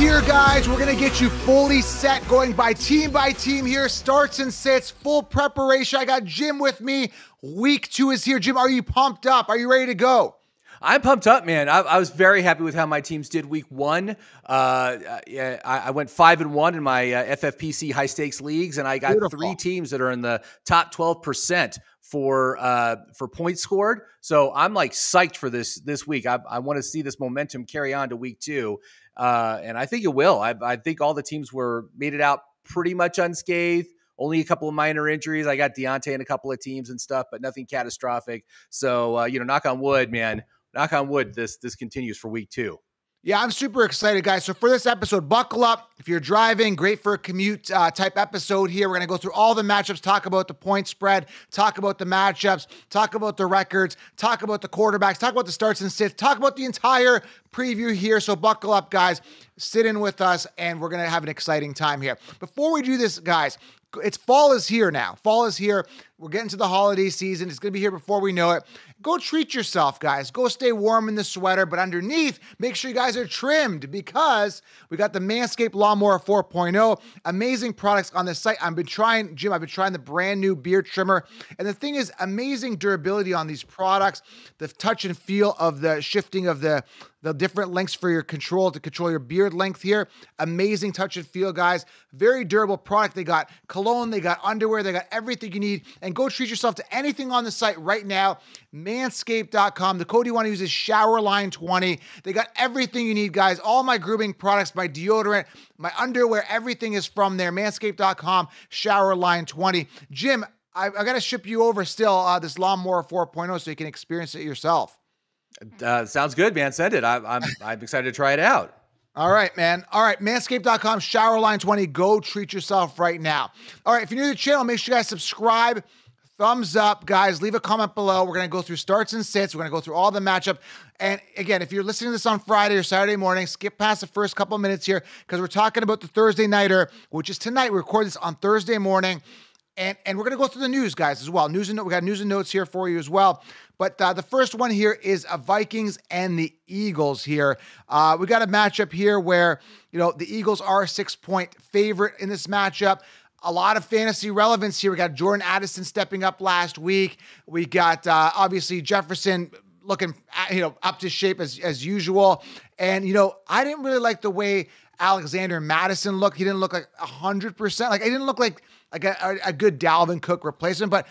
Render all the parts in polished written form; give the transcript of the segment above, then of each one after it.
here, guys. We're going to get you fully set, going by team here, starts and sits, full preparation. I got Jim with me. Week 2 is here. Jim, are you pumped up? Are you ready to go? I'm pumped up, man. I was very happy with how my teams did week 1. I went 5-1 in my FFPC high stakes leagues, and I got Beautiful. 3 teams that are in the top 12% for points scored. So I'm like psyched for this week. I want to see this momentum carry on to week 2. And I think it will. I think all the teams made it out pretty much unscathed. Only a couple of minor injuries. I got Deontay in a couple of teams and stuff, but nothing catastrophic. So, knock on wood, man. Knock on wood, this continues for week 2. Yeah, I'm super excited, guys. So for this episode, buckle up. If you're driving, great for a commute type episode here. We're going to go through all the matchups, talk about the point spread, talk about the matchups, talk about the records, talk about the quarterbacks, talk about the starts and sits, talk about the entire preview here. So buckle up, guys. Sit in with us, and we're going to have an exciting time here. Before we do this, guys, fall is here now. Fall is here. We're getting to the holiday season. It's going to be here before we know it. Go treat yourself, guys. Go stay warm in the sweater, but underneath, make sure you guys are trimmed because we got the Manscaped Lawnmower 4.0. Amazing products on the site. Jim, I've been trying the brand new beard trimmer. And the thing is, amazing durability on these products. The touch and feel of the shifting of the different lengths for your control to control your beard length here. Amazing touch and feel, guys. Very durable product. They got cologne, they got underwear, they got everything you need. And go treat yourself to anything on the site right now. Manscaped.com. The code you want to use is ShowerLine20. They got everything you need, guys. All my grooming products, my deodorant, my underwear, everything is from there. Manscaped.com, ShowerLine20. Jim, I got to ship you over still this Lawnmower 4.0 so you can experience it yourself. Sounds good, man. Send it. I'm excited to try it out. All right, man. All right, manscaped.com, ShowerLine20. Go treat yourself right now. All right, if you're new to the channel, make sure you guys subscribe. Thumbs up, guys. Leave a comment below. We're going to go through starts and sits. We're going to go through all the matchup. And again, if you're listening to this on Friday or Saturday morning, skip past the first couple of minutes here because we're talking about the Thursday Nighter, which is tonight. We record this on Thursday morning. And we're going to go through the news, guys, as well. We got news and notes here for you as well. But the first one here is Vikings and the Eagles here. We got a matchup here where, the Eagles are a 6-point favorite in this matchup. A lot of fantasy relevance here. We got Jordan Addison stepping up last week. We got, obviously, Jefferson looking, up to shape as usual. And, I didn't really like the way Alexander Madison looked. He didn't look like 100%. Like, he didn't look like a good Dalvin Cook replacement. But,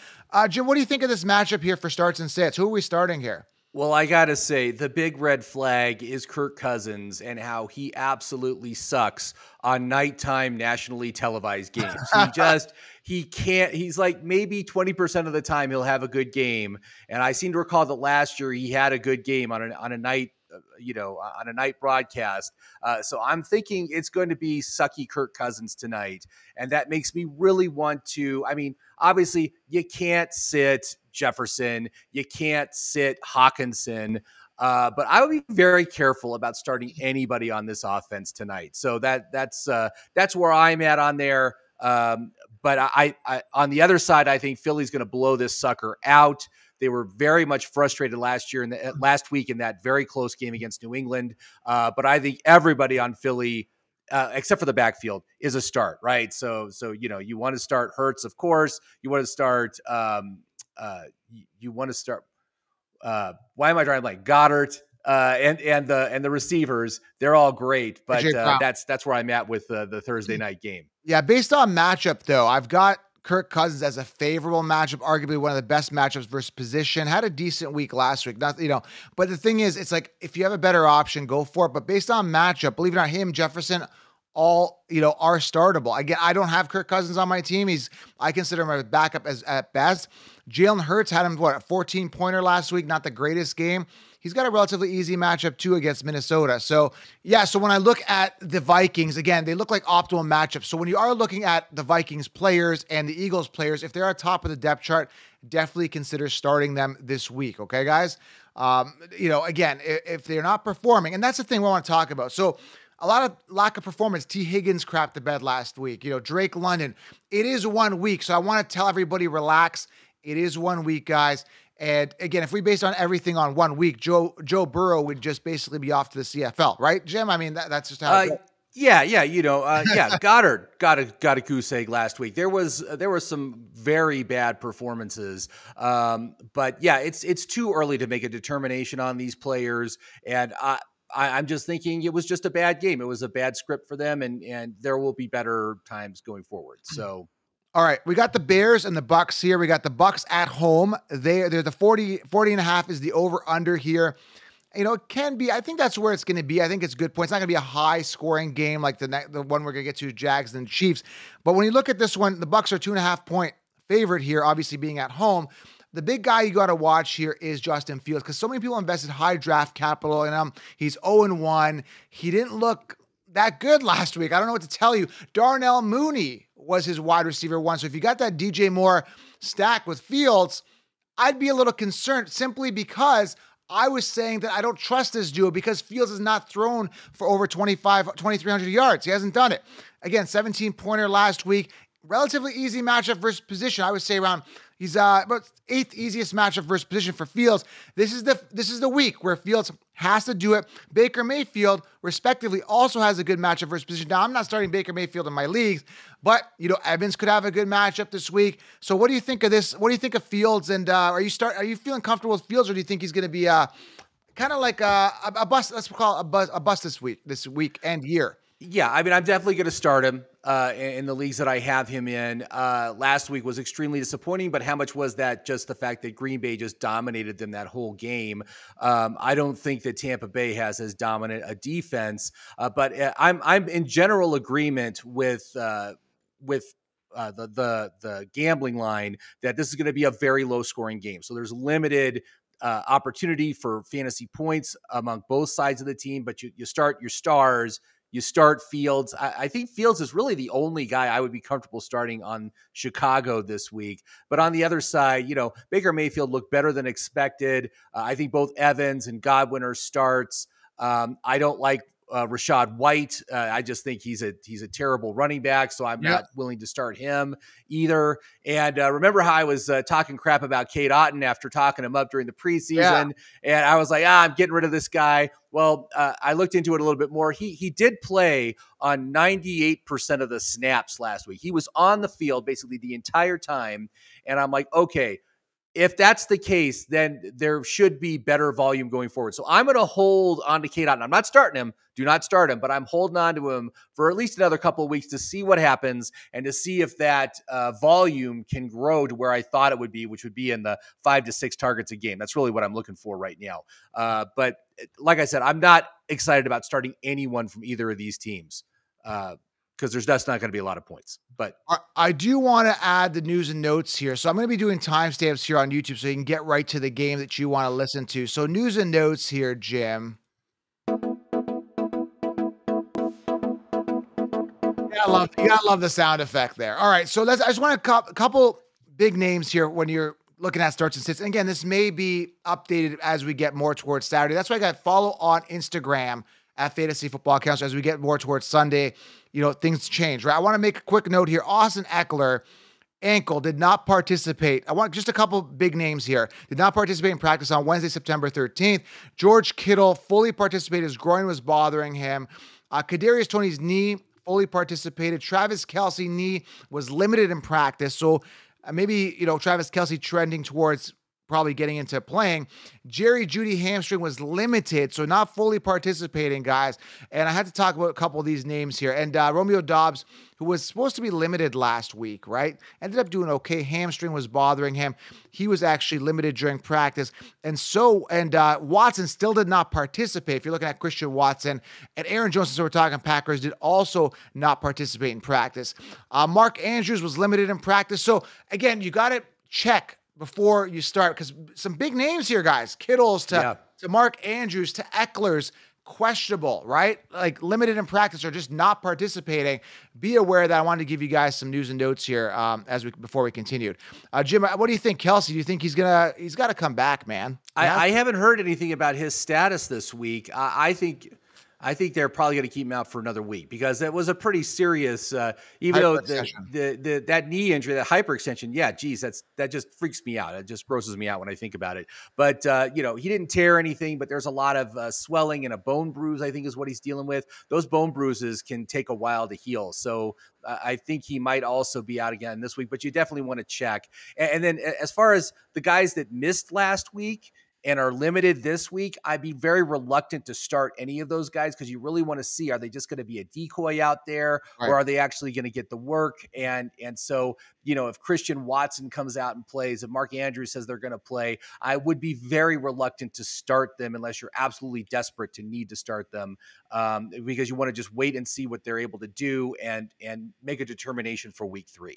Jim, what do you think of this matchup here for starts and sits? Who are we starting here? Well, I got to say, the big red flag is Kirk Cousins and how he absolutely sucks on nighttime nationally televised games. He can't, he's like maybe 20% of the time he'll have a good game. And I seem to recall that last year he had a good game on a night, on a night broadcast. So I'm thinking it's going to be sucky Kirk Cousins tonight. And that makes me really want to, obviously you can't sit Jefferson, you can't sit Hawkinson, but I would be very careful about starting anybody on this offense tonight. So that's where I'm at on there. But I on the other side, I think Philly's going to blow this sucker out. They were very much frustrated last week in that very close game against New England. But I think everybody on Philly, except for the backfield, is a start, right? So you want to start Hurts, of course. You want to start. Why am I drawing like Goddard and the receivers? They're all great, but that's where I'm at with the Thursday night game. Yeah, based on matchup though, I've got Kirk Cousins as a favorable matchup, arguably one of the best matchups versus position. Had a decent week last week, but the thing is, it's like if you have a better option, go for it. But based on matchup, believe it or not, him, Jefferson, all are startable. Again, I don't have Kirk Cousins on my team. I consider him a backup at best. Jalen Hurts had him a 14-pointer last week, not the greatest game. He's got a relatively easy matchup too against Minnesota. So yeah, so when I look at the Vikings, again, they look like optimal matchups. So when you are looking at the Vikings players and the Eagles players, if they're at top of the depth chart, definitely consider starting them this week. Okay, guys? Again, if they're not performing, and that's the thing we want to talk about. So a lot of lack of performance. T. Higgins crapped the bed last week. Drake London. It is 1 week. So I want to tell everybody, relax. It is 1 week, guys. And again, if we based on everything on 1 week, Joe Burrow would just basically be off to the CFL, right, Jim? I mean, that's just how it goes. Yeah, Goddard got a goose egg last week. There was some very bad performances, but yeah, it's too early to make a determination on these players, and I'm just thinking it was just a bad game. It was a bad script for them, and there will be better times going forward. So. All right, we got the Bears and the Bucs here. We got the Bucs at home. They're the 40 and a half is the over under here. You know, it can be. I think that's where it's going to be. I think it's a good point. It's not going to be a high-scoring game like the one we're going to get to, Jags and Chiefs. But when you look at this one, the Bucs are 2.5-point favorite here, obviously being at home. The big guy you got to watch here is Justin Fields because so many people invested high draft capital in him. He's 0-1. He didn't look that good last week. I don't know what to tell you. Darnell Mooney was his wide receiver one. So if you got that DJ Moore stack with Fields, I'd be a little concerned simply because I was saying that I don't trust this duo because Fields has not thrown for over 2,300 yards. He hasn't done it. Again, 17-pointer last week. Relatively easy matchup versus position. I would say around he's about 8th easiest matchup versus position for Fields. This is the week where Fields has to do it. Baker Mayfield, respectively, also has a good matchup versus position. Now, I'm not starting Baker Mayfield in my leagues, but Evans could have a good matchup this week. So, what do you think of this? What do you think of Fields? And are you feeling comfortable with Fields, or do you think he's going to be kind of like a bust? Let's call it a bust this week and year. Yeah, I mean, I'm definitely going to start him in the leagues that I have him in. Last week was extremely disappointing, but how much was that just the fact that Green Bay just dominated them that whole game? I don't think that Tampa Bay has as dominant a defense, but I'm in general agreement with the gambling line that this is going to be a very low scoring game. So there's limited opportunity for fantasy points among both sides of the team, but you start your stars. You start Fields. I think Fields is really the only guy I would be comfortable starting on Chicago this week. But on the other side, Baker Mayfield looked better than expected. I think both Evans and Godwin are starts. I don't like Rachaad White. I just think he's a terrible running back, so I'm not willing to start him either. And remember how I was talking crap about Cade Otton after talking him up during the preseason, and I was like, I'm getting rid of this guy. Well, I looked into it a little bit more. He did play on 98% of the snaps last week. He was on the field basically the entire time, and I'm like, okay, if that's the case, then there should be better volume going forward. So I'm going to hold on to Cade Otton. I'm not starting him. Do not start him, but I'm holding on to him for at least another couple of weeks to see what happens and to see if that volume can grow to where I thought it would be, which would be in the 5 to 6 targets a game. That's really what I'm looking for right now. But like I said, I'm not excited about starting anyone from either of these teams. Because there's just not going to be a lot of points. But I do want to add the news and notes here. So I'm going to be doing timestamps here on YouTube so you can get right to the game that you want to listen to. So news and notes here, Jim. You gotta love the sound effect there. All right, so I just want a couple big names here when you're looking at starts and sits. And again, this may be updated as we get more towards Saturday. That's why I got follow on Instagram at Fantasy Football Accounts as we get more towards Sunday. Things change, right? I want to make a quick note here. Austin Eckler, ankle, did not participate. I want just a couple big names here. Did not participate in practice on Wednesday, September 13th. George Kittle fully participated. His groin was bothering him. Kadarius Toney's knee fully participated. Travis Kelce knee was limited in practice. So maybe, Travis Kelce trending towards probably getting into playing. Jerry Jeudy hamstring was limited, so not fully participating, guys. And I had to talk about a couple of these names here. And Romeo Doubs, who was supposed to be limited last week, right? Ended up doing okay. Hamstring was bothering him. He was actually limited during practice. And Watson still did not participate. If you're looking at Christian Watson and Aaron Jones, so we're talking Packers, did also not participate in practice. Mark Andrews was limited in practice. So again, you got to check before you start, because some big names here, guys. Kittles to Mark Andrews to Eckler's questionable, right? Like limited in practice or just not participating. Be aware that I wanted to give you guys some news and notes here before we continued. Jim, what do you think, Kelce? Do you think he's got to come back, man? I haven't heard anything about his status this week. I think I think they're probably going to keep him out for another week because it was a pretty serious, even though that knee injury, that hyperextension, yeah, geez, that just freaks me out. It just grosses me out when I think about it. But, he didn't tear anything, but there's a lot of swelling and a bone bruise, I think is what he's dealing with. Those bone bruises can take a while to heal. So I think he might also be out again this week, but you definitely want to check. And then as far as the guys that missed last week and are limited this week, I'd be very reluctant to start any of those guys because you really want to see, are they just going to be a decoy out there, or are they actually going to get the work? And so, if Christian Watson comes out and plays, if Mark Andrews says they're going to play, I would be very reluctant to start them unless you're absolutely desperate to need to start them, because you want to just wait and see what they're able to do and make a determination for week 3.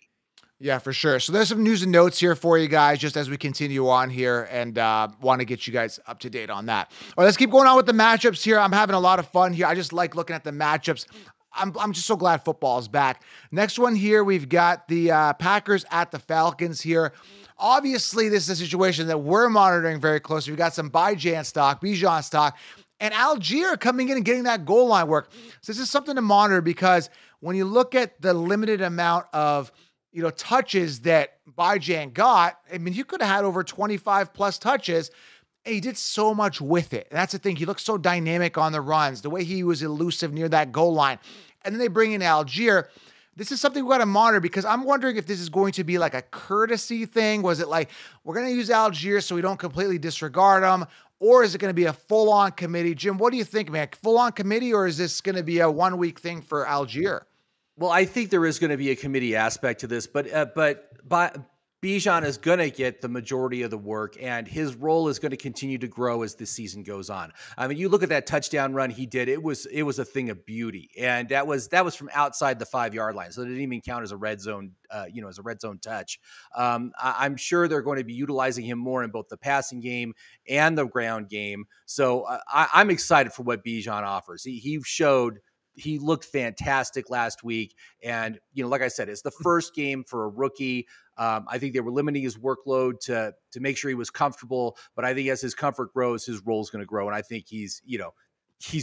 Yeah, for sure. So there's some news and notes here for you guys, just as we continue on here, and want to get you guys up to date on that. All right, let's keep going on with the matchups here. I'm having a lot of fun here. I just like looking at the matchups. I'm just so glad football is back. Next one here, we've got the Packers at the Falcons here. Obviously, this is a situation that we're monitoring very closely. We've got some Bijan stock, and Algier coming in and getting that goal line work. So this is something to monitor because when you look at the limited amount of touches that Bijan got, I mean, you could have had over 25 plus touches, and he did so much with it. And that's the thing. He looked so dynamic on the runs, the way he was elusive near that goal line. And then they bring in Algier. This is something we got to monitor because I'm wondering if this is going to be like a courtesy thing. Was it like, we're going to use Algier so we don't completely disregard him? Or is it going to be a full-on committee? Jim, what do you think, man? Full-on committee, or is this going to be a 1 week thing for Algier? Well, I think there is going to be a committee aspect to this, but Bijan is going to get the majority of the work, and his role is going to continue to grow as the season goes on. I mean, you look at that touchdown run he did; it was a thing of beauty, and that was from outside the 5-yard line, so it didn't even count as a red zone, as a red zone touch. I'm sure they're going to be utilizing him more in both the passing game and the ground game. So I'm excited for what Bijan offers. He showed. He looked fantastic last week. And, like I said, it's the first game for a rookie. I think they were limiting his workload to make sure he was comfortable. But I think as his comfort grows, his role is going to grow. And I think he's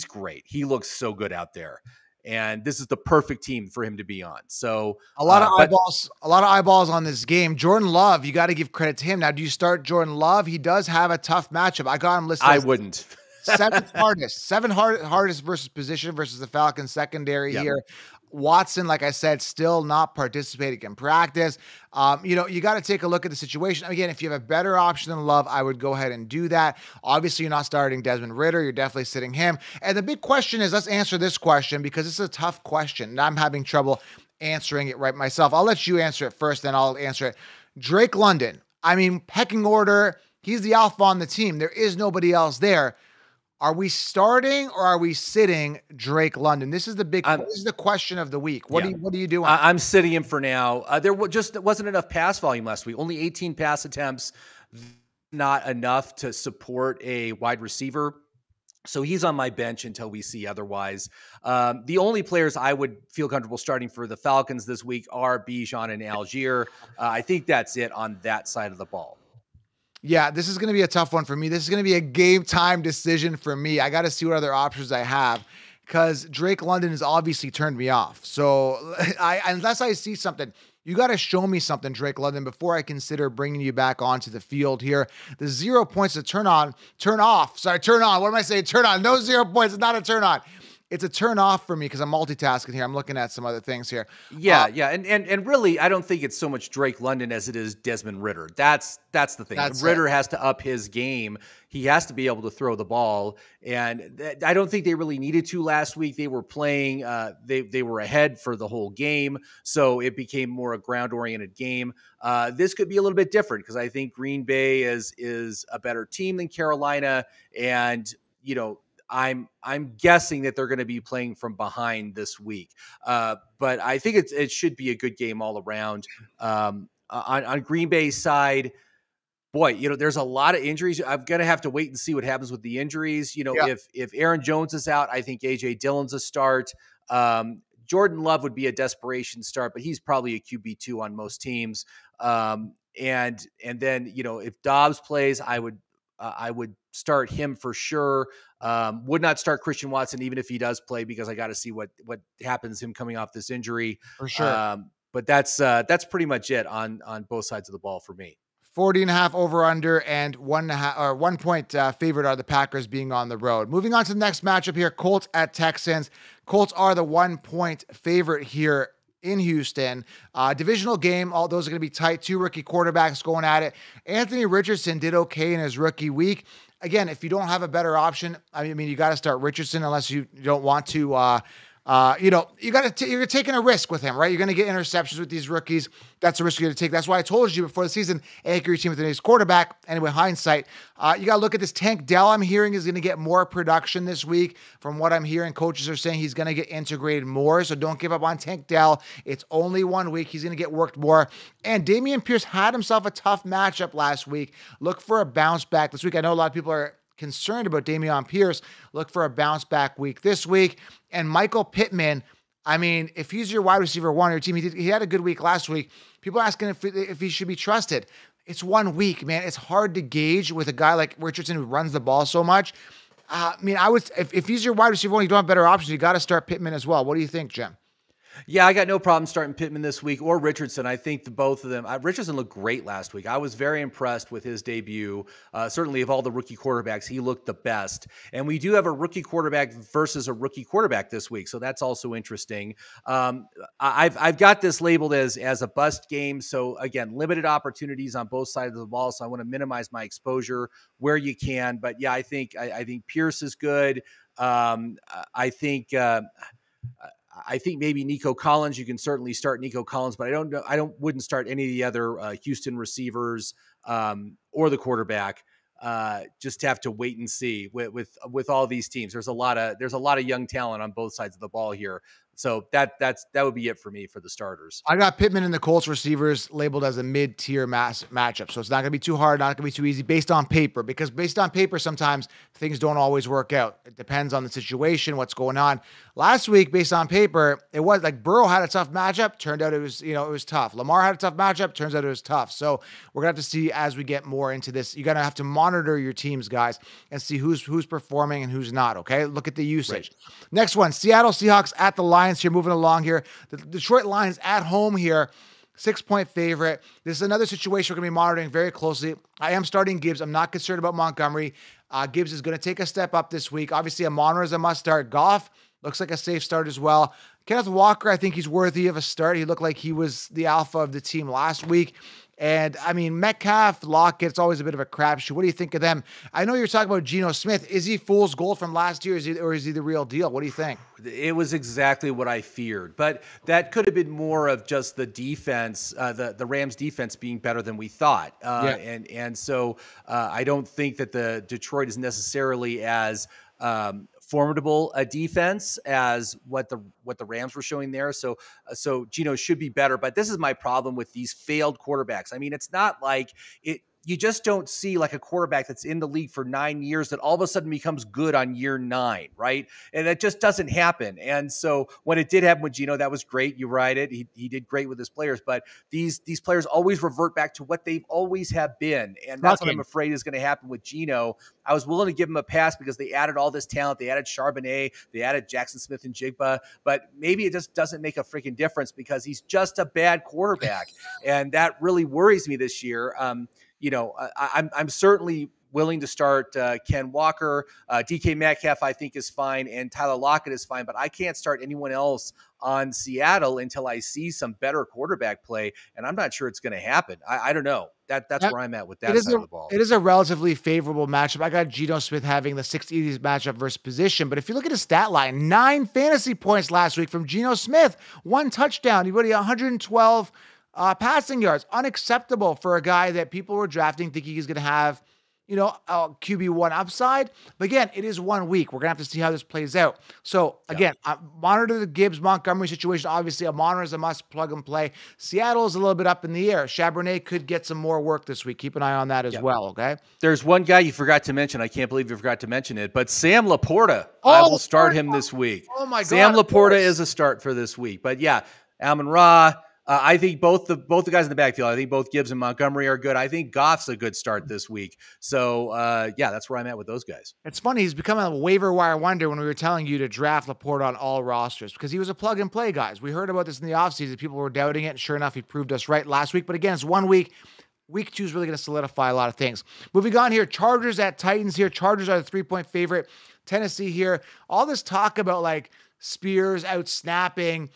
great. He looks so good out there. And this is the perfect team for him to be on. So a lot of eyeballs on this game. Jordan Love, you got to give credit to him. Now, do you start Jordan Love? He does have a tough matchup. I got him listed. I wouldn't. Seventh hardest versus position versus the Falcons secondary here. Watson, like I said, still not participating in practice. You got to take a look at the situation. Again, if you have a better option than Love, I would go ahead and do that. Obviously, you're not starting Desmond Ridder. You're definitely sitting him. And the big question is, let's answer this question because it's a tough question, and I'm having trouble answering it right myself. I'll let you answer it first, then I'll answer it. Drake London. I mean, pecking order, he's the alpha on the team. There is nobody else there. Are we starting or are we sitting Drake London? This is the this is the question of the week. What are you doing? I'm sitting him for now. There wasn't enough pass volume last week. Only 18 pass attempts, not enough to support a wide receiver. So he's on my bench until we see otherwise. The only players I would feel comfortable starting for the Falcons this week are Bijan and Algier. I think that's it on that side of the ball. Yeah, this is going to be a tough one for me. This is going to be a game time decision for me. I got to see what other options I have because Drake London has obviously turned me off. So unless I see something, you got to show me something, Drake London, before I consider bringing you back onto the field here. The 0 points to turn on. What am I saying? Turn on. No 0 points. It's not a turn on. It's a turn off for me because I'm multitasking here. I'm looking at some other things here. Yeah. And really, I don't think it's so much Drake London as it is Desmond Ridder. That's the thing. Ridder has to up his game. He has to be able to throw the ball. And I don't think they really needed to last week. They were playing, they were ahead for the whole game. So it became more a ground-oriented game. This could be a little bit different because I think Green Bay is a better team than Carolina. And, I'm guessing that they're going to be playing from behind this week. But I think it should be a good game all around. On Green Bay's side, boy, there's a lot of injuries. I'm going to have to wait and see what happens with the injuries. If Aaron Jones is out, I think A.J. Dillon's a start. Jordan Love would be a desperation start, but he's probably a QB2 on most teams. And then, if Dobbs plays, I would I would start him for sure. Would not start Christian Watson even if he does play, because I got to see what happens him coming off this injury. For sure. But that's pretty much it on both sides of the ball for me. 40.5 over under, and 1.5 or 1 point favorite are the Packers being on the road. Moving on to the next matchup here, Colts at Texans. Colts are the 1 point favorite here in Houston. Divisional game. All those are going to be tight. Two rookie quarterbacks going at it. Anthony Richardson did okay in his rookie week. Again, if you don't have a better option, I mean, you got to start Richardson unless you don't want to, you're taking a risk with him, right? You're going to get interceptions with these rookies. That's a risk you're going to take. That's why I told you before the season, anchor your team with today's quarterback. Anyway, hindsight, you got to look at this. Tank Dell, I'm hearing, is going to get more production this week. From what I'm hearing, coaches are saying he's going to get integrated more. So don't give up on Tank Dell. It's only 1 week. He's going to get worked more. And Dameon Pierce had himself a tough matchup last week. Look for a bounce back this week. I know a lot of people are concerned about Dameon Pierce. Look for a bounce back week this week. And Michael Pittman, I mean, if he's your wide receiver one on your team, he had a good week last week. People are asking if he should be trusted. It's 1 week, man. It's hard to gauge with a guy like Richardson who runs the ball so much. I mean, I would, if he's your wide receiver one, you don't have better options. You got to start Pittman as well. What do you think, Jim? Yeah, I got no problem starting Pittman this week or Richardson. I think both of them. Richardson looked great last week. I was very impressed with his debut. Certainly, of all the rookie quarterbacks, he looked the best. And we do have a rookie quarterback versus a rookie quarterback this week, so that's also interesting. I've got this labeled as a bust game. So again, limited opportunities on both sides of the ball. So I want to minimize my exposure where you can. But yeah, I think Pierce is good. I think maybe Nico Collins. You can certainly start Nico Collins, but wouldn't start any of the other Houston receivers or the quarterback. Just have to wait and see with all these teams. There's a lot of young talent on both sides of the ball here. So that would be it for me for the starters. I got Pittman and the Colts receivers labeled as a mid-tier matchup. So it's not going to be too hard, not going to be too easy based on paper, because based on paper, sometimes things don't always work out. It depends on the situation, what's going on. Last week, based on paper, it was like Burrow had a tough matchup. Turned out it was tough. Lamar had a tough matchup. Turns out it was tough. So we're going to have to see as we get more into this. You're going to have to monitor your teams, guys, and see who's performing and who's not, okay? Look at the usage. Right. Next one, Seattle Seahawks at the Lions here, moving along here. The Detroit Lions at home here, 6 point favorite. This is another situation we're going to be monitoring very closely. I am starting Gibbs. I'm not concerned about Montgomery. Gibbs is going to take a step up this week. Obviously, Amon is a must start. Goff looks like a safe start as well. Kenneth Walker, I think he's worthy of a start. He looked like he was the alpha of the team last week. And I mean, Metcalf, Lockett, it's always a bit of a crapshoot. What do you think of them? I know you're talking about Geno Smith. Is he fool's gold from last year, or is he the real deal? What do you think? It was exactly what I feared, but that could have been more of just the defense, the Rams defense being better than we thought. And so I don't think that the Detroit is necessarily as formidable a defense as what the Rams were showing there. So Geno should be better, but this is my problem with these failed quarterbacks. I mean, it's not like it. You just don't see like a quarterback that's in the league for 9 years that all of a sudden becomes good on year 9, right? And that just doesn't happen. And so when it did happen with Geno, that was great. You write it. He did great with his players, but these players always revert back to what they've always have been. And that's what I'm afraid is going to happen with Geno. I was willing to give him a pass because they added all this talent. They added Charbonnet, they added Jackson Smith and Jigba, but maybe it just doesn't make a freaking difference because he's just a bad quarterback. And that really worries me this year. I'm certainly willing to start Ken Walker. DK Metcalf, I think, is fine, and Tyler Lockett is fine, but I can't start anyone else on Seattle until I see some better quarterback play, and I'm not sure it's going to happen. I don't know. That's where I'm at with that side of the ball. It is a relatively favorable matchup. I got Geno Smith having the 6th easiest matchup versus position, but if you look at his stat line, 9 fantasy points last week from Geno Smith, 1 touchdown. He put 112 passing yards. Unacceptable for a guy that people were drafting thinking he's going to have, a QB1 upside. But again, it is 1 week. We're going to have to see how this plays out. So again, monitor the Gibbs-Montgomery situation. Obviously, a monitor is a must, plug and play. Seattle is a little bit up in the air. Charbonnet could get some more work this week. Keep an eye on that as well, okay? There's one guy you forgot to mention. I can't believe you forgot to mention it, but Sam Laporta. I will start him this week. Oh, my God. Sam Laporta is a start for this week. But yeah, Amon-Ra, I think both the guys in the backfield, I think both Gibbs and Montgomery are good. I think Goff's a good start this week. So, yeah, that's where I'm at with those guys. It's funny, he's become a waiver wire wonder when we were telling you to draft Laporte on all rosters because he was a plug and play, guys. We heard about this in the offseason. People were doubting it, and sure enough, he proved us right last week. But again, it's 1 week. Week 2 is really going to solidify a lot of things. Moving on here, Chargers at Titans here. Chargers are the 3-point favorite. Tennessee here. All this talk about like Spears out snapping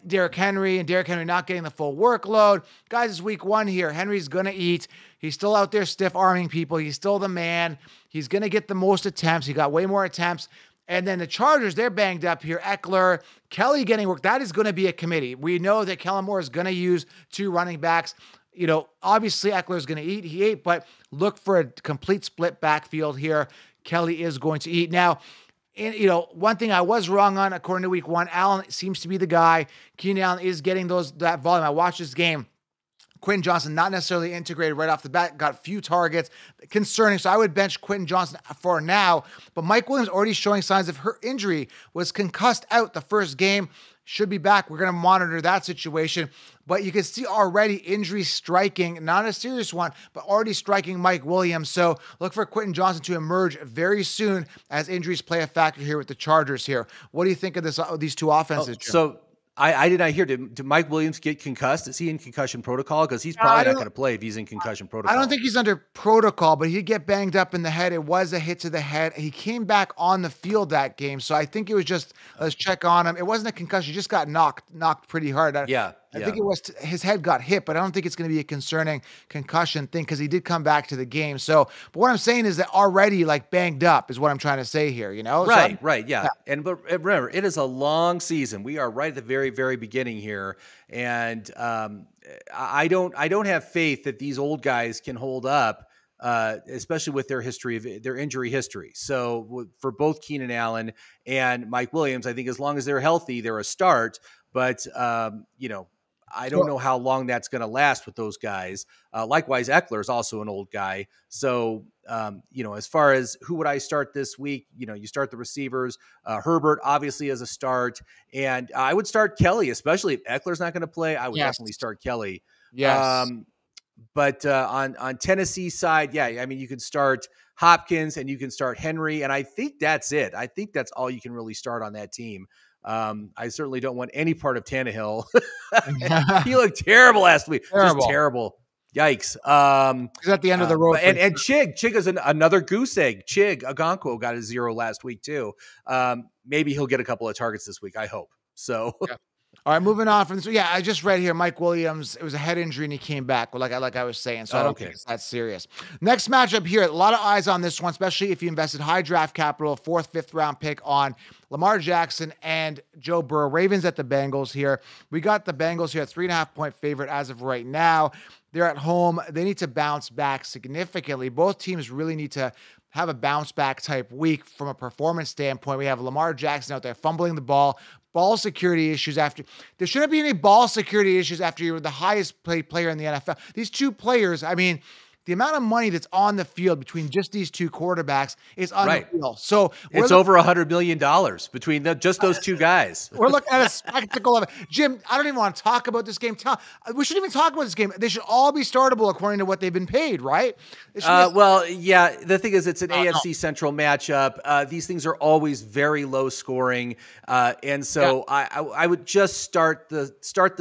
Derrick Henry and Derrick Henry not getting the full workload. Guys, it's week 1 here. Henry's going to eat. He's still out there stiff arming people. He's still the man. He's going to get the most attempts. He got way more attempts. And then the Chargers, they're banged up here. Eckler, Kelly getting work. That is going to be a committee. We know that Kellen Moore is going to use 2 running backs. You know, obviously Eckler is going to eat. He ate, but look for a complete split backfield here. Kelly is going to eat. Now, one thing I was wrong on, according to week 1, Allen seems to be the guy. Keenan Allen is getting that volume. I watched this game. Quentin Johnson, not necessarily integrated right off the bat, got few targets. Concerning, so I would bench Quentin Johnson for now. But Mike Williams already showing signs of her injury, was concussed out the first game. Should be back. We're going to monitor that situation. But you can see already injury striking, not a serious one, but already striking Mike Williams. So look for Quentin Johnson to emerge very soon as injuries play a factor here with the Chargers here. What do you think of these two offenses? So I did not hear. Did Mike Williams get concussed? Is he in concussion protocol? Because he's probably not going to play if he's in concussion protocol. I don't think he's under protocol, but he'd get banged up in the head. It was a hit to the head. He came back on the field that game. So I think it was just, let's check on him. It wasn't a concussion. He just got knocked pretty hard. I think it was his head got hit, but I don't think it's going to be a concerning concussion thing because he did come back to the game. So, but what I'm saying is that already like banged up is what I'm trying to say here, you know? Right. Yeah. But remember, it is a long season. We are right at the very, very beginning here. And I don't have faith that these old guys can hold up, especially with their injury history. So for both Keenan Allen and Mike Williams, I think as long as they're healthy, they're a start. But, I don't know how long that's going to last with those guys. Likewise, Eckler is also an old guy. So, as far as who would I start this week, you start the receivers. Herbert obviously as a start. And I would start Kelly, especially if Eckler's not going to play. I would definitely start Kelly. Yes. But on Tennessee side, you can start Hopkins and you can start Henry. And I think that's it. I think that's all you can really start on that team. I certainly don't want any part of Tannehill. He looked terrible last week. Just terrible. Yikes. He's at the end of the road. And Chig is another goose egg. Chig Okonkwo got a 0 last week too. Maybe he'll get a couple of targets this week. I hope so. Yeah. All right, moving on from this. Yeah, I just read here, Mike Williams, it was a head injury and he came back, like I was saying. So I don't think it's that serious. Next matchup here, a lot of eyes on this one, especially if you invested high draft capital, 4th, 5th round pick on Lamar Jackson and Joe Burrow. Ravens at the Bengals here. We got the Bengals here at 3.5-point favorite as of right now. They're at home. They need to bounce back significantly. Both teams really need to have a bounce back type week from a performance standpoint. We have Lamar Jackson out there fumbling the ball security issues there shouldn't be any ball security issues after you're the highest paid player in the NFL. These two players, the amount of money that's on the field between just these two quarterbacks is unreal. Right. So it's over $100 million between just those two guys. We're looking at a spectacle of it. Jim, I don't even want to talk about this game. We shouldn't even talk about this game. They should all be startable according to what they've been paid, right? The thing is, it's an AFC Central matchup. These things are always very low scoring. And so I would just start the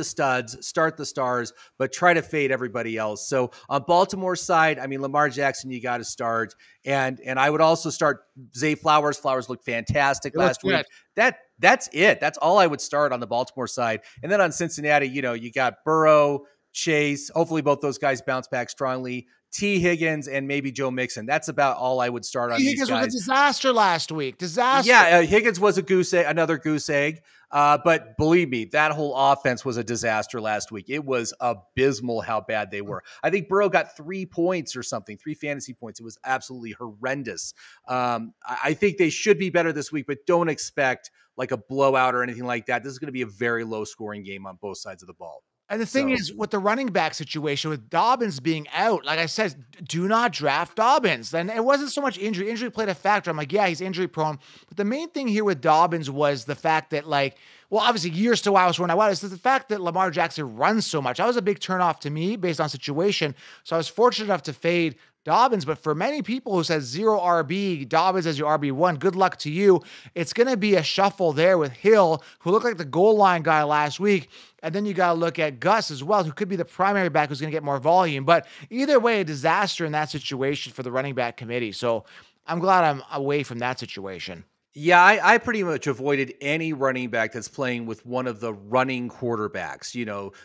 studs, start the stars, but try to fade everybody else. So on Baltimore's side, Lamar Jackson, you got to start. And I would also start Zay Flowers. Flowers looked fantastic last week. That's it. That's all I would start on the Baltimore side. And then on Cincinnati, you got Burrow, Chase. Hopefully both those guys bounce back strongly. T. Higgins and maybe Joe Mixon. That's about all I would start on these guys. Higgins was a disaster last week. Disaster. Yeah, Higgins was another goose egg. But believe me, that whole offense was a disaster last week. It was abysmal how bad they were. I think Burrow got 3 points or something, 3 fantasy points. It was absolutely horrendous. I think they should be better this week, but don't expect like a blowout or anything like that. This is going to be a very low scoring game on both sides of the ball. And the thing is, with the running back situation, with Dobbins being out, like I said, do not draft Dobbins. And it wasn't so much injury. Injury played a factor. I'm like, yeah, he's injury prone. But the main thing here with Dobbins was the fact that, like, well, obviously years to while when I was, is the fact that Lamar Jackson runs so much. That was a big turnoff to me based on situation. So I was fortunate enough to fade Dobbins, but for many people who says 0 RB, Dobbins as your RB1, good luck to you. It's going to be a shuffle there with Hill, who looked like the goal line guy last week. And then you got to look at Gus as well, who could be the primary back who's going to get more volume. But either way, a disaster in that situation for the running back committee. So I'm glad I'm away from that situation. Yeah, I pretty much avoided any running back that's playing with one of the running quarterbacks,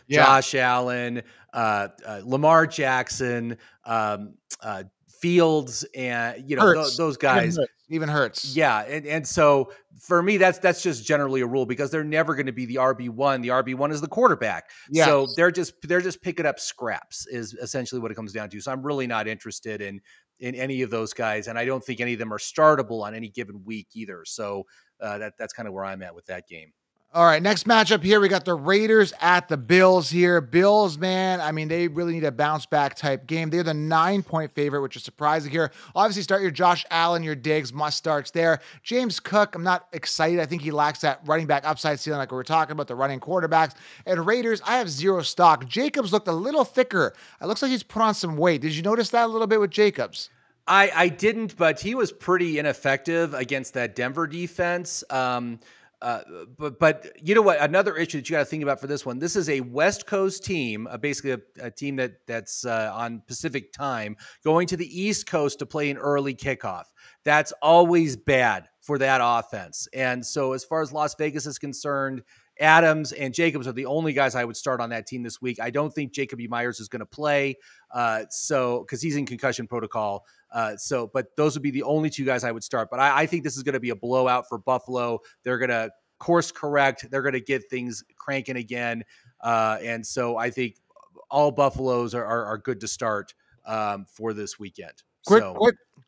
Josh Allen, Lamar Jackson, Fields, and, those guys. Even Hurts. Yeah. And so for me, that's just generally a rule because they're never going to be the RB1. The RB1 is the quarterback. Yes. So they're just picking up scraps is essentially what it comes down to. So I'm really not interested in any of those guys. And I don't think any of them are startable on any given week either. So that's kind of where I'm at with that game. All right, next matchup here, we got the Raiders at the Bills here. Bills, man, I mean, they really need a bounce back type game. They're the 9-point favorite, which is surprising here. Obviously, start your Josh Allen, your Diggs, must starts there. James Cook, I'm not excited. I think he lacks that running back upside ceiling like we were talking about, the running quarterbacks. And Raiders, I have zero stock. Jacobs looked a little thicker. It looks like he's put on some weight. Did you notice that a little bit with Jacobs? I didn't, but he was pretty ineffective against that Denver defense. But you know what? Another issue that you got to think about for this one, this is a West Coast team, basically a team that's on Pacific time, going to the East Coast to play an early kickoff. That's always bad for that offense. And so as far as Las Vegas is concerned, Adams and Jacobs are the only guys I would start on that team this week. I don't think Jacoby Myers is going to play, because he's in concussion protocol. But those would be the only two guys I would start. But I think this is going to be a blowout for Buffalo. They're going to course correct. They're going to get things cranking again. And so I think all Buffaloes are good to start for this weekend.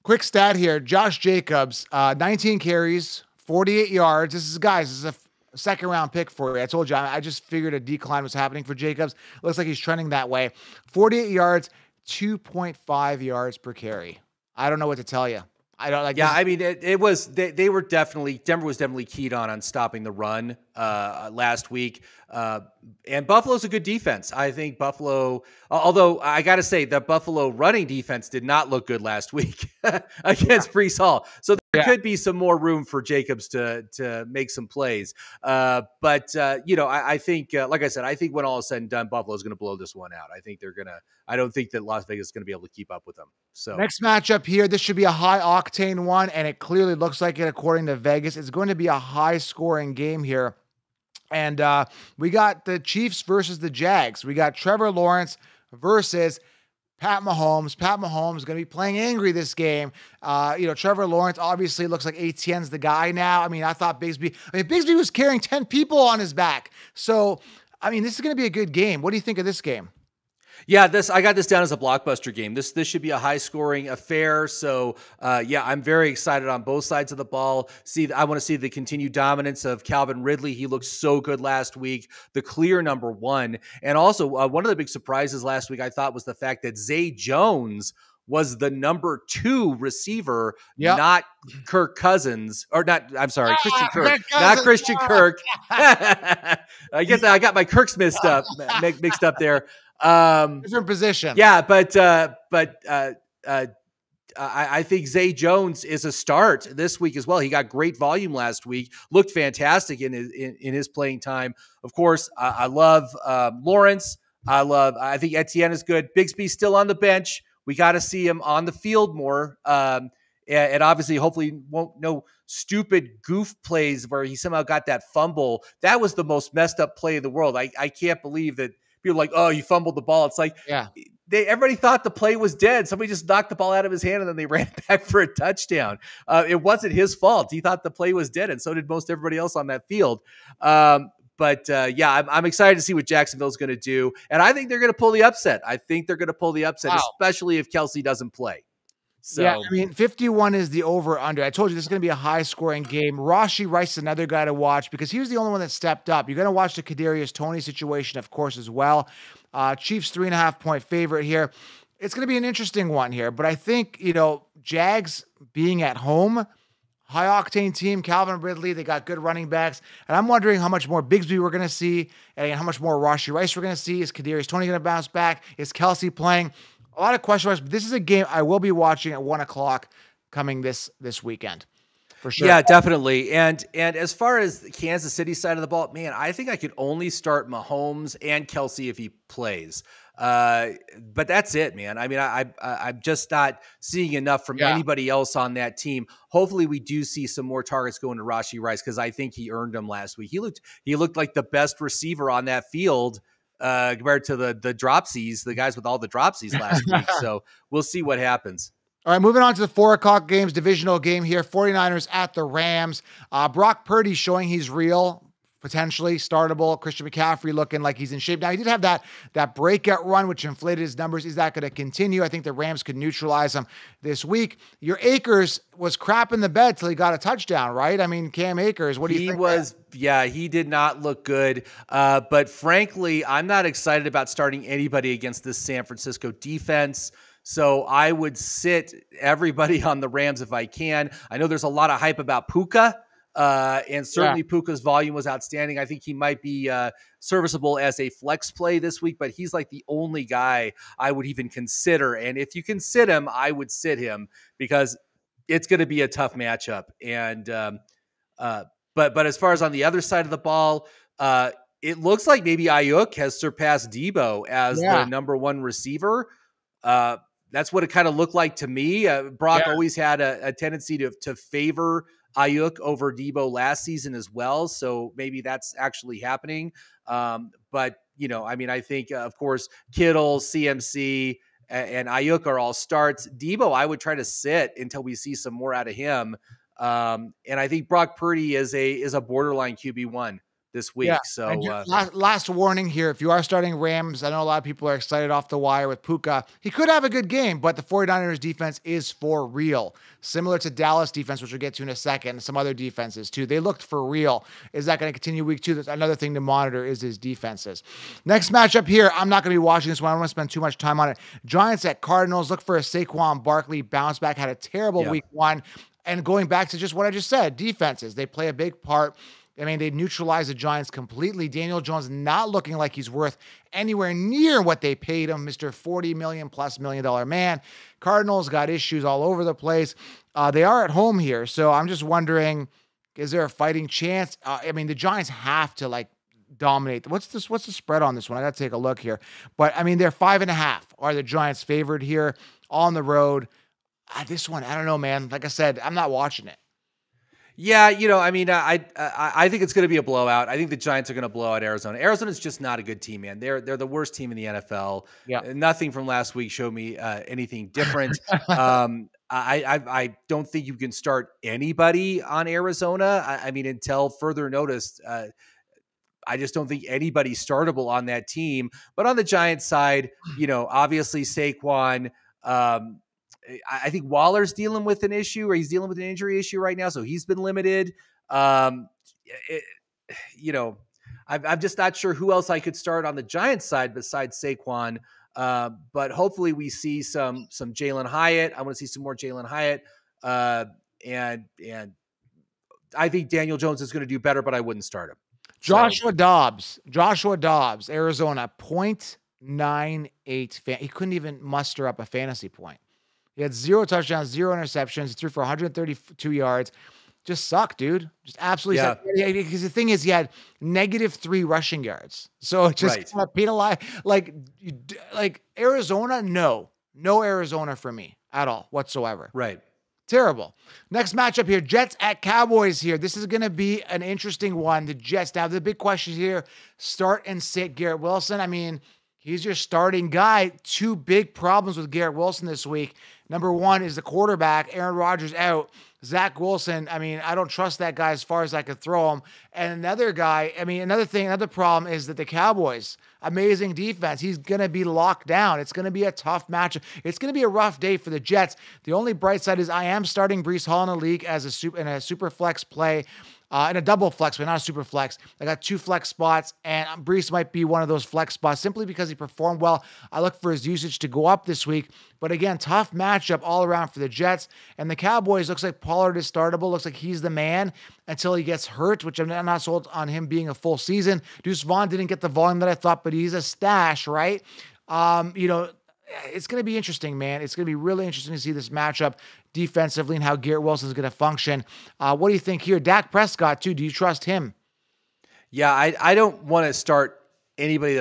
Quick stat here. Josh Jacobs, 19 carries, 48 yards. This is a second round pick for you. I told you, I just figured a decline was happening for Jacobs. Looks like he's trending that way. 48 yards, 2.5 yards per carry. I don't know what to tell you. I don't like. Yeah, I mean, it was they were definitely Denver was definitely keyed on stopping the run last week. And Buffalo's a good defense. I think Buffalo, although I got to say the Buffalo running defense did not look good last week against Breece Hall. So there could be some more room for Jacobs to make some plays. I think, like I said, I think when all is said and done, Buffalo's going to blow this one out. I don't think that Las Vegas is going to be able to keep up with them. So next matchup here, this should be a high octane one, and it clearly looks like it according to Vegas. It's going to be a high scoring game here. And we got the Chiefs versus the Jags. We got Trevor Lawrence versus Pat Mahomes. Pat Mahomes is going to be playing angry this game. Trevor Lawrence obviously looks like ATN's the guy now. I mean, I thought Bigsby was carrying 10 people on his back. So, I mean, this is going to be a good game. What do you think of this game? Yeah, I got this down as a blockbuster game. This should be a high-scoring affair. So, I'm very excited on both sides of the ball. I want to see the continued dominance of Calvin Ridley. He looked so good last week, the clear number one. And also, one of the big surprises last week, I thought, was the fact that Zay Jones was the number 2 receiver, not Kirk Cousins, or not. I'm sorry, Christian Kirk, not Christian Kirk. I got my Kirks mixed up there. Different position. Yeah, but I think Zay Jones is a start this week as well. He got great volume last week, looked fantastic in his playing time. Of course, I love Lawrence. I think Etienne is good. Bigsby's still on the bench. We got to see him on the field more. And obviously, hopefully, no stupid goof plays where he somehow got that fumble. That was the most messed up play in the world. I can't believe that. People are like, oh, you fumbled the ball. It's like, everybody thought the play was dead. Somebody just knocked the ball out of his hand and then they ran back for a touchdown. It wasn't his fault. He thought the play was dead, and so did most everybody else on that field. I'm excited to see what Jacksonville's going to do. And I think they're going to pull the upset. Especially if Kelsey doesn't play. Yeah, So I mean, 51 is the over-under. I told you this is going to be a high-scoring game. Rashee Rice is another guy to watch because he was the only one that stepped up. You're going to watch the Kadarius Toney situation, of course, as well. Chiefs 3.5-point favorite here. It's going to be an interesting one here, but I think, Jags being at home, high-octane team, Calvin Ridley, they got good running backs, and I'm wondering how much more Bigsby we're going to see, and how much more Rashee Rice we're going to see. Is Kadarius Toney going to bounce back? Is Kelsey playing? A lot of question marks, but this is a game I will be watching at 1:00 coming this weekend. For sure. yeah, definitely. And as far as the Kansas City side of the ball, man, I think I could only start Mahomes and Kelsey if he plays. But that's it, man. I mean, I'm just not seeing enough from anybody else on that team. Hopefully we do see some more targets going to Rashee Rice, because I think he earned them last week. He looked like the best receiver on that field compared to the dropsies, the guys with all the dropsies last week. So we'll see what happens. All right, moving on to the 4:00 games, divisional game here. 49ers at the Rams. Brock Purdy showing he's real, potentially startable. Christian McCaffrey looking like he's in shape. Now, he did have that breakout run, which inflated his numbers. Is that going to continue? I think the Rams could neutralize him this week. Your Akers was crap in the bed till he got a touchdown, right? I mean, Cam Akers, what do you think? He did not look good. But frankly, I'm not excited about starting anybody against this San Francisco defense. So I would sit everybody on the Rams if I can. I know there's a lot of hype about Puka, and certainly Puka's volume was outstanding. I think he might be serviceable as a flex play this week, but he's like the only guy I would even consider. And if you can sit him, I would sit him, because it's going to be a tough matchup. And but as far as on the other side of the ball, it looks like maybe Ayuk has surpassed Debo as the number one receiver. That's what it kind of looked like to me. Brock always had a tendency to favor Ayuk over Debo last season as well. So maybe that's actually happening. But, I think, of course, Kittle, CMC, and Ayuk are all starts. Debo, I would try to sit until we see some more out of him. And I think Brock Purdy is a borderline QB1 this week. Yeah. So last warning here. If you are starting Rams, I know a lot of people are excited off the wire with Puka. He could have a good game, but the 49ers defense is for real. Similar to Dallas defense, which we'll get to in a second, some other defenses too. They looked for real. Is that going to continue week 2? That's another thing to monitor, is his defenses. Next matchup here. I'm not going to be watching this one. I don't want to spend too much time on it. Giants at Cardinals. Look for a Saquon Barkley bounce back. Had a terrible week 1. And going back to just what I just said, defenses, they play a big part. I mean, they neutralized the Giants completely. Daniel Jones not looking like he's worth anywhere near what they paid him, Mr. $40 million+ million man. Cardinals got issues all over the place. They are at home here, so I'm just wondering, is there a fighting chance? The Giants have to dominate. What's the spread on this one? I got to take a look here. But they're 5.5. Are the Giants favored here on the road? This one, I don't know, man. Like I said, I'm not watching it. Yeah, I think it's going to be a blowout. I think the Giants are going to blow out Arizona. Arizona's just not a good team, man. They're the worst team in the NFL. Yeah. Nothing from last week showed me anything different. I don't think you can start anybody on Arizona. Until further notice. I just don't think anybody's startable on that team. But on the Giants side, obviously Saquon. I think Waller's dealing with an issue, or he's dealing with an injury issue right now, so he's been limited. I'm just not sure who else I could start on the Giants side besides Saquon. But hopefully we see some Jalen Hyatt. I want to see some more Jalen Hyatt. And I think Daniel Jones is going to do better, but I wouldn't start him. Joshua Dobbs, Arizona, 0.98. He couldn't even muster up a fantasy point. He had 0 touchdowns, 0 interceptions. He threw for 132 yards. Just sucked, dude. Just absolutely sucked. Because the thing is, he had -3 rushing yards. So it just kind of penalized. Like Arizona, no Arizona for me at all whatsoever. Right. Terrible. Next matchup here, Jets at Cowboys here. This is going to be an interesting one. The Jets. Now, the big question here, start and sit Garrett Wilson. He's your starting guy. 2 big problems with Garrett Wilson this week. Number one is the quarterback, Aaron Rodgers out. Zach Wilson, I mean, I don't trust that guy as far as I could throw him. And another guy, I mean, another problem is that the Cowboys, amazing defense. He's going to be locked down. It's going to be a tough matchup. It's going to be a rough day for the Jets. The only bright side is I am starting Breece Hall in the league as in a super flex play. In a double flex, but not a super flex. I got 2 flex spots, and Breece might be one of those flex spots simply because he performed well. I look for his usage to go up this week. But again, tough matchup all around for the Jets. And the Cowboys, looks like Pollard is startable. Looks like he's the man until he gets hurt, which I'm not sold on him being a full season. Deuce Vaughn didn't get the volume that I thought, but he's a stash, right? It's going to be interesting, man. It's going to be really interesting to see this matchup defensively and how Garrett Wilson is going to function. What do you think here? Dak Prescott, too. Do you trust him? Yeah, I don't want to start anybody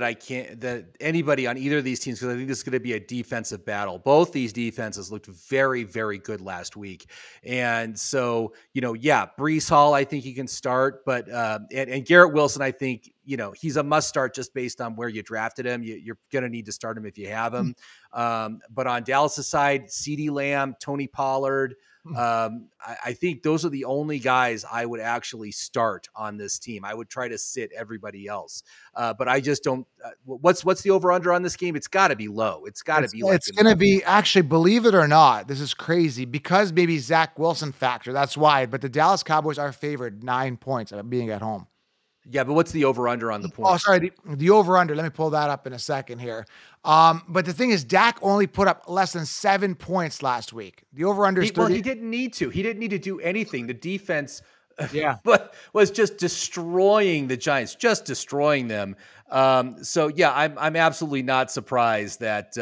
anybody on either of these teams, because I think this is going to be a defensive battle. Both these defenses looked very, very good last week. And so, Breece Hall, I think he can start, but, and Garrett Wilson, I think, he's a must start just based on where you drafted him. You're going to need to start him if you have him. But on Dallas' side, CeeDee Lamb, Tony Pollard, I think those are the only guys I would actually start on this team. I would try to sit everybody else. But I just don't, what's the over under on this game? It's gotta be low. It's gotta be like, it's going to be, actually, believe it or not, this is crazy because maybe Zach Wilson factor. That's why, but the Dallas Cowboys are favored 9 points of being at home. Yeah, but what's the over-under on the points? Oh, sorry, the over-under. Let me pull that up in a second here. But the thing is, Dak only put up less than 7 points last week. The over-under is 30. Well, he didn't need to. He didn't need to do anything. The defense but was just destroying the Giants, just destroying them. So, yeah, I'm absolutely not surprised that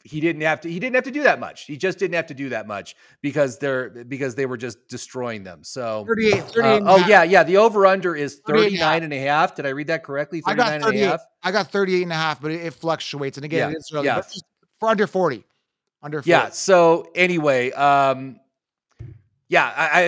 he didn't have to do that much. He just didn't have to do that much because they were just destroying them. So 38. The over under is 39 and a half. Did I read that correctly? 39 and a half. I got 38 and a half, but it fluctuates. And again, it's early, yeah. For under 40. Yeah. So anyway, I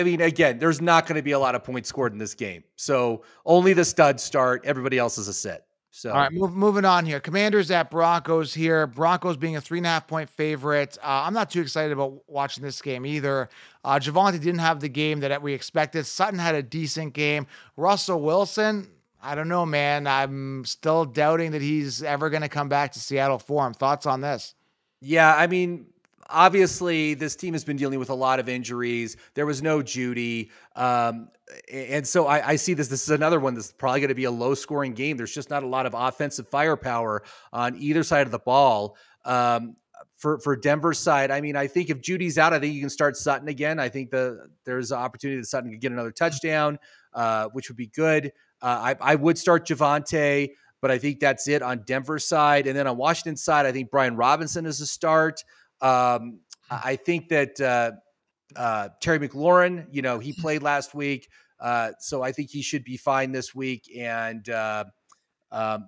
mean, again, there's not going to be a lot of points scored in this game. So only the studs start. Everybody else is a sit. So, all right, moving on here. Commanders at Broncos here. Broncos being a 3.5 point favorite. I'm not too excited about watching this game either. Javonte didn't have the game that we expected. Sutton had a decent game. Russell Wilson, I don't know, man. I'm still doubting that he's ever going to come back to Seattle for him. Thoughts on this? Yeah, I mean, obviously, this team has been dealing with a lot of injuries. There was no Judy. And so I see this. This is another one that's probably going to be a low-scoring game. There's just not a lot of offensive firepower on either side of the ball. For Denver's side, I mean, I think if Judy's out, I think you can start Sutton again. I think there's an opportunity that Sutton could get another touchdown, which would be good. I would start Javonte, but I think that's it on Denver's side. And then on Washington's side, I think Brian Robinson is a start. I think that Terry McLaurin, he played last week, so I think he should be fine this week. And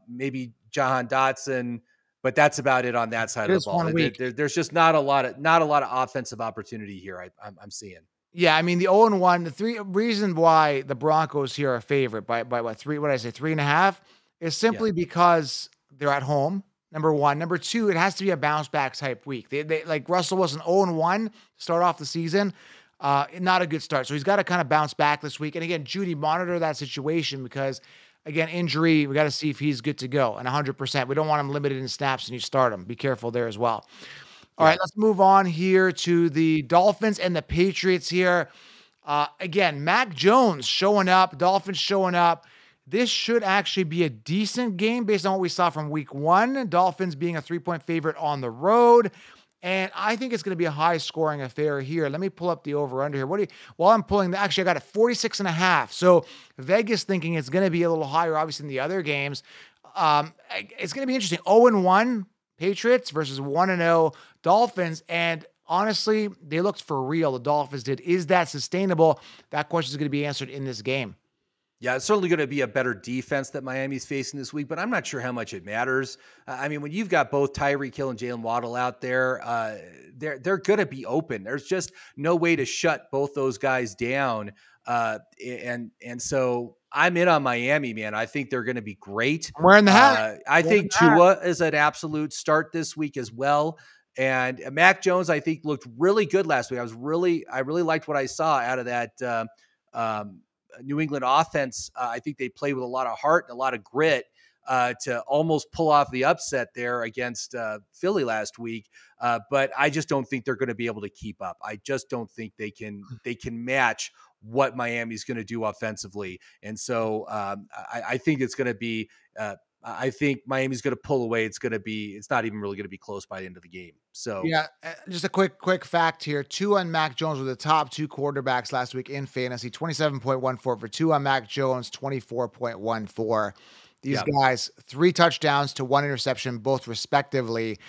maybe Jahan Dotson, but that's about it on that side of the ball. There's just not a lot of offensive opportunity here. I'm seeing. Yeah, I mean, the 0-1, the three reason why the Broncos here are favored by what, 3.5 is simply because they're at home. Number one. Number two, it has to be a bounce back type week. They like Russell was an 0-1 to start off the season. Not a good start. So he's got to kind of bounce back this week. And again, Judy, monitor that situation because, again, injury, we got to see if he's good to go and 100%. We don't want him limited in snaps and you start him. Be careful there as well. All right, let's move on here to the Dolphins and the Patriots here. Again, Mac Jones showing up, Dolphins showing up. This should actually be a decent game based on what we saw from week 1. Dolphins being a 3-point favorite on the road. And I think it's going to be a high scoring affair here. Let me pull up the over under here. While I'm pulling, actually I got it 46.5. So Vegas thinking it's going to be a little higher, obviously, in the other games. It's going to be interesting. 0-1 Patriots versus 1-0 Dolphins. And honestly, they looked for real. The Dolphins did. Is that sustainable? That question is going to be answered in this game. Yeah, it's certainly going to be a better defense that Miami's facing this week, but I'm not sure how much it matters. I mean, when you've got both Tyreek Hill and Jalen Waddle out there, they're going to be open. There's just no way to shut both those guys down. And so I'm in on Miami, man. I think they're going to be great. I'm wearing the hat. I think Tua is an absolute start this week as well. And Mac Jones, I think, looked really good last week. I really liked what I saw out of that New England offense. I think they played with a lot of heart and a lot of grit to almost pull off the upset there against Philly last week. But I just don't think they're going to be able to keep up. I just don't think they can match what Miami's going to do offensively. And so I think it's going to be, I think Miami's going to pull away. It's not even really going to be close by the end of the game. So yeah, just a quick fact here. Tua and Mac Jones were the top two quarterbacks last week in fantasy, 27.14 for Tua, Mac Jones, 24.14. These guys, 3 touchdowns to 1 interception, both respectively.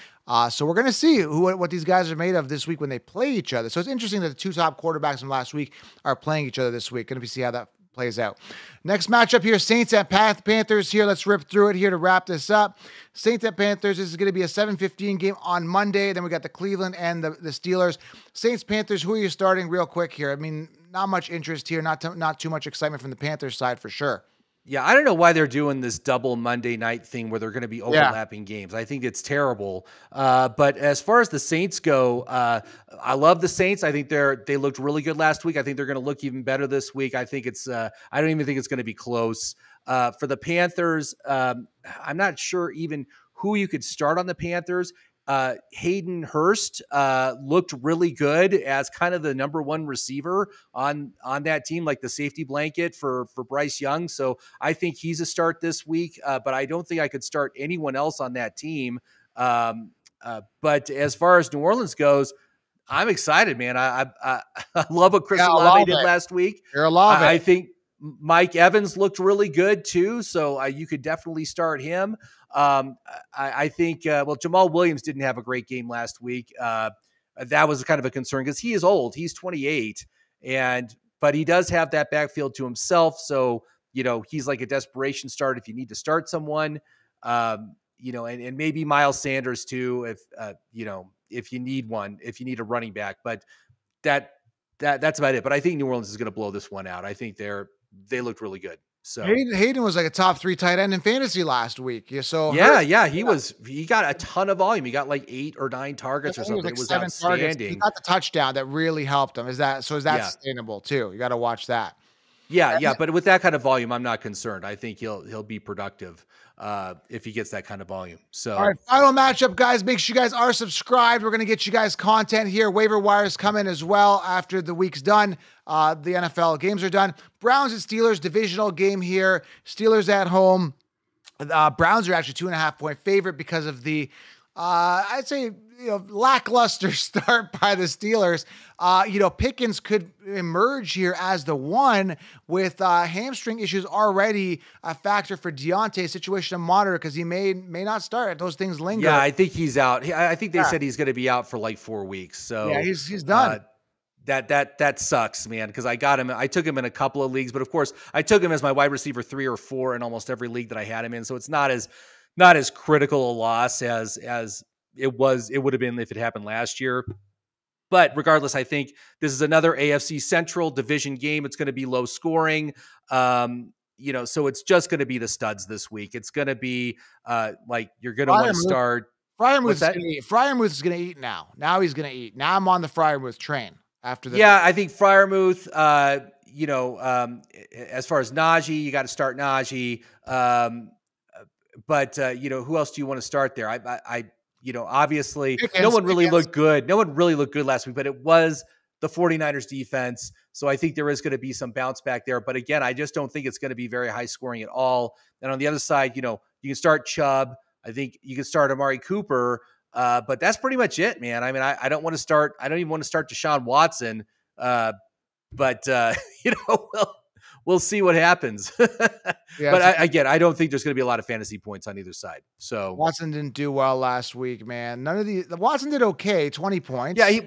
So we're going to see what these guys are made of this week when they play each other. So it's interesting that the 2 top quarterbacks from last week are playing each other this week. Going to see how that plays out. Next matchup here, Saints at Panthers here. Let's rip through it here to wrap this up. Saints at Panthers. This is going to be a 7:15 game on Monday. Then we got the Cleveland and the Steelers. Saints, Panthers, who are you starting real quick here? I mean, not much interest here. Not too much excitement from the Panthers side for sure. Yeah, I don't know why they're doing this double Monday night thing where they're going to be overlapping games. I think it's terrible. But as far as the Saints go, I love the Saints. I think they looked really good last week. I think they're going to look even better this week. I think I don't even think it's going to be close. For the Panthers, I'm not sure even who you could start on the Panthers. Hayden Hurst looked really good as kind of the number 1 receiver on that team, like the safety blanket for Bryce Young. So I think he's a start this week, but I don't think I could start anyone else on that team. But as far as New Orleans goes, I'm excited, man. I love what Chris Olave did last week. I think Mike Evans looked really good too. So you could definitely start him. I think, Jamal Williams didn't have a great game last week. That was kind of a concern because he is old. He's 28 but he does have that backfield to himself. So, he's like a desperation start if you need to start someone, and maybe Miles Sanders too, if you need a running back, but that's about it. But I think New Orleans is going to blow this one out. I think they looked really good. So Hayden was like a top 3 tight end in fantasy last week. He got a ton of volume. He got like 8 or 9 targets or something. It was outstanding. Targets. He got the touchdown that really helped him. Is that sustainable too? You got to watch that. Yeah. But with that kind of volume, I'm not concerned. I think he'll be productive if he gets that kind of volume. So, all right, final matchup, guys. Make sure you guys are subscribed. We're going to get you guys content here. Waiver wires coming as well after the week's done. The NFL games are done. Browns and Steelers divisional game here. Steelers at home. Browns are actually 2.5-point favorite because of the I'd say, lackluster start by the Steelers. Pickens could emerge here as the one with hamstring issues already a factor for Deontay. Situation to monitor because he may not start. Those things linger. Yeah, I think he's out. I think they said he's going to be out for like 4 weeks. So yeah, he's done. That sucks, man, because I got him. I took him in a couple of leagues, but of course I took him as my wide receiver 3 or 4 in almost every league that I had him in. So it's not as critical a loss as it would have been if it happened last year. But regardless, I think this is another AFC Central division game. It's going to be low scoring. So it's just going to be the studs this week. It's going to be you're going to want to start. Freiermuth is going to eat now. Now he's going to eat. Now I'm on the Freiermuth train after the. Yeah, I think Freiermuth, as far as Najee, you got to start Najee. But who else do you want to start there? Obviously no one really looked good. No one really looked good last week, but it was the 49ers defense. So I think there is going to be some bounce back there. But again, I just don't think it's going to be very high scoring at all. And on the other side, you can start Chubb. I think you can start Amari Cooper. But that's pretty much it, man. I mean, I don't want to start. I don't even want to start Deshaun Watson. We'll see what happens. But again, I don't think there's going to be a lot of fantasy points on either side. So Watson didn't do well last week, man. Watson did okay, 20 points. Yeah,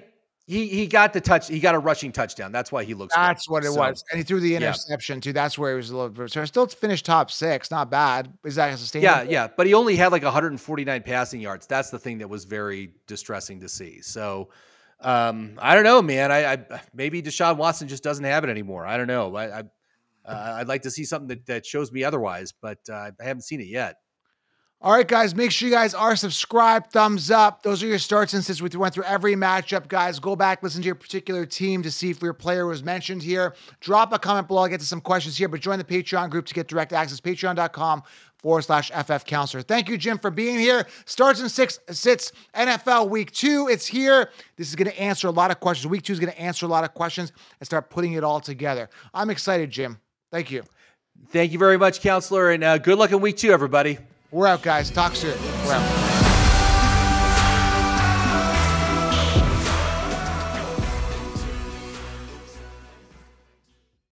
he got the touch. He got a rushing touchdown. That's why he looks good. That's what it was. And he threw the interception too. That's where he was a little bit. So I still finished top 6. Not bad. Is that sustainable? Yeah. But he only had like 149 passing yards. That's the thing that was very distressing to see. So I don't know, man. I maybe Deshaun Watson just doesn't have it anymore. I don't know. I'd like to see something that shows me otherwise, but I haven't seen it yet. All right, guys, make sure you guys are subscribed, thumbs up. Those are your starts, and since we went through every matchup, guys, go back, listen to your particular team to see if your player was mentioned here. Drop a comment below. I'll get to some questions here, but join the Patreon group to get direct access, patreon.com/FF Counselor. Thank you, Jim, for being here. Starts and sits NFL Week 2. It's here. This is going to answer a lot of questions. Week 2 is going to answer a lot of questions and start putting it all together. I'm excited, Jim. Thank you. Thank you very much, Counselor, and good luck in Week 2, everybody. We're out, guys. Talk soon. We're out.